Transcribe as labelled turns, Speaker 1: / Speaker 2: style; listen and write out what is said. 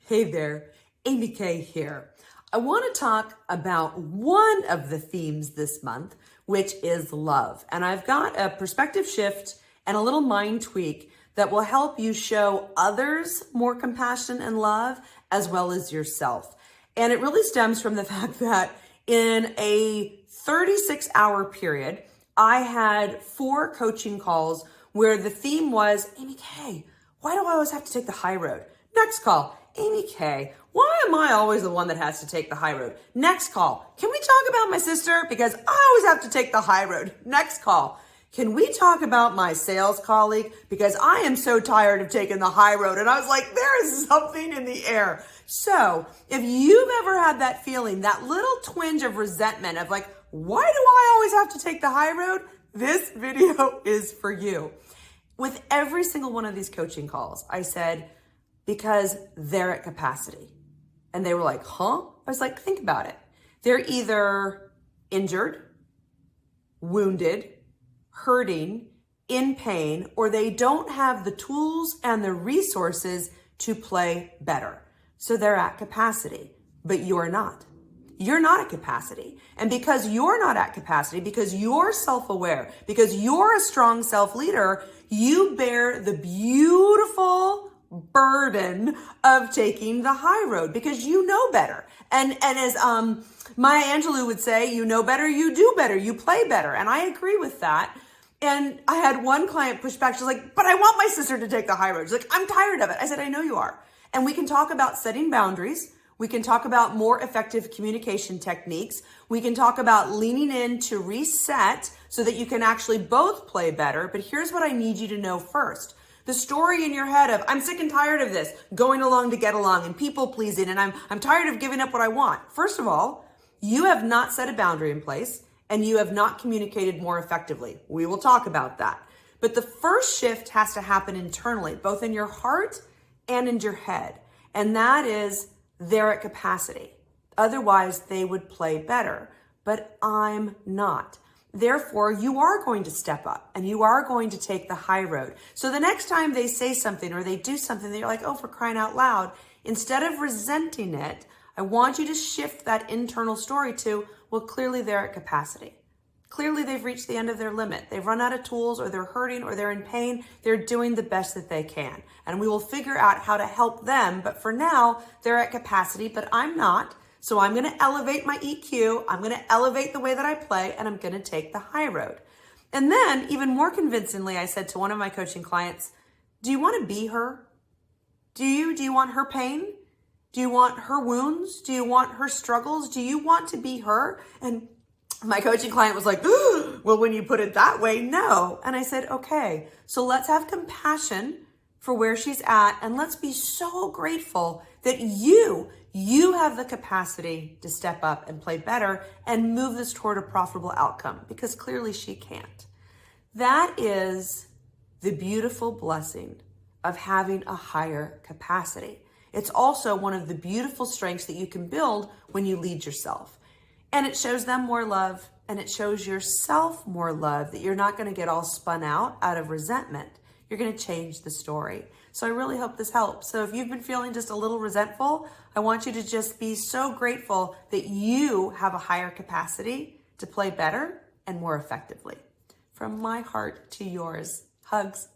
Speaker 1: Hey there, AmyK here. I want to talk about one of the themes this month, which is love. And I've got a perspective shift and a little mind tweak that will help you show others more compassion and love, as well as yourself. And it really stems from the fact that in a 36-hour period, I had 4 coaching calls where the theme was, AmyK, why do I always have to take the high road? Next call, AmyK, why am I always the one that has to take the high road? Next call, can we talk about my sister? Because I always have to take the high road. Next call, can we talk about my sales colleague? Because I am so tired of taking the high road. And I was like, there is something in the air. So if you've ever had that feeling, that little twinge of resentment of like, why do I always have to take the high road? This video is for you. With every single one of these coaching calls, I said, because they're at capacity. And they were like, huh? I was like, think about it. They're either injured, wounded, hurting, in pain, or they don't have the tools and the resources to play better. So they're at capacity, but you're not. You're not at capacity. And because you're not at capacity, because you're self-aware, because you're a strong self-leader, you bear the beautiful burden of taking the high road because you know better. And as Maya Angelou would say, you know better, you do better, you play better. And I agree with that. And I had one client push back. She's like, but I want my sister to take the high road. She's like, I'm tired of it. I said, I know you are. And we can talk about setting boundaries. We can talk about more effective communication techniques. We can talk about leaning in to reset so that you can actually both play better. But here's what I need you to know first. The story in your head of, I'm sick and tired of this, going along to get along and people pleasing, and I'm tired of giving up what I want. First of all, you have not set a boundary in place and you have not communicated more effectively. We will talk about that. But the first shift has to happen internally, both in your heart and in your head. And that is, they're at capacity. Otherwise, they would play better. But I'm not. Therefore, you are going to step up and you are going to take the high road. So the next time they say something or they do something that you're like, oh, for crying out loud, instead of resenting it, I want you to shift that internal story to, well, clearly they're at capacity. Clearly they've reached the end of their limit. They've run out of tools or they're hurting or they're in pain. They're doing the best that they can. And we will figure out how to help them. But for now, they're at capacity, but I'm not. So I'm going to elevate my EQ. I'm going to elevate the way that I play and I'm going to take the high road. And then even more convincingly, I said to one of my coaching clients, do you want to be her? Do you want her pain? Do you want her wounds? Do you want her struggles? Do you want to be her? And my coaching client was like, well, when you put it that way, no. And I said, okay, so let's have compassion for where she's at. And let's be so grateful that you have the capacity to step up and play better and move this toward a profitable outcome because clearly she can't. That is the beautiful blessing of having a higher capacity. It's also one of the beautiful strengths that you can build when you lead yourself. And it shows them more love and it shows yourself more love that you're not going to get all spun out of resentment. You're going to change the story. So I really hope this helps. So if you've been feeling just a little resentful, I want you to just be so grateful that you have a higher capacity to play better and more effectively. From my heart to yours, hugs.